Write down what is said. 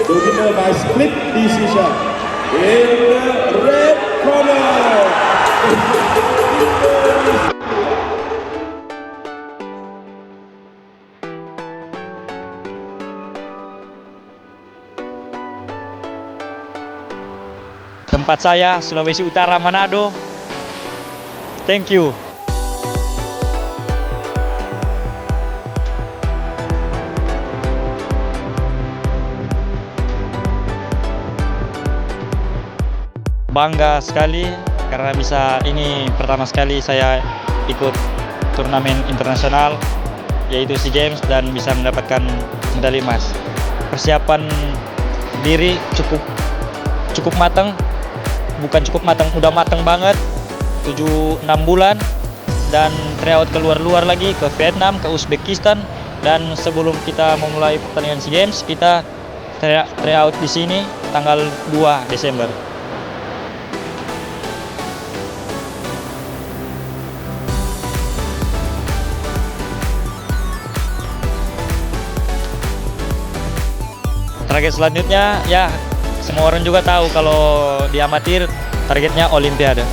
the winner by split decision in the red corner. Tempat saya Sulawesi Utara, Manado. Thank you. Bangga sekali karena ini pertama sekali saya ikut turnamen internasional yaitu SEA Games dan bisa mendapatkan medali emas. Persiapan diri cukup matang, bukan cukup matang, udah matang banget. 7-6 bulan dan tryout ke luar lagi, ke Vietnam, ke Uzbekistan, dan sebelum kita memulai pertandingan SEA Games kita tryout di sini tanggal 2 Desember. Target selanjutnya ya semua orang juga tahu kalau di amatir targetnya Olimpiade.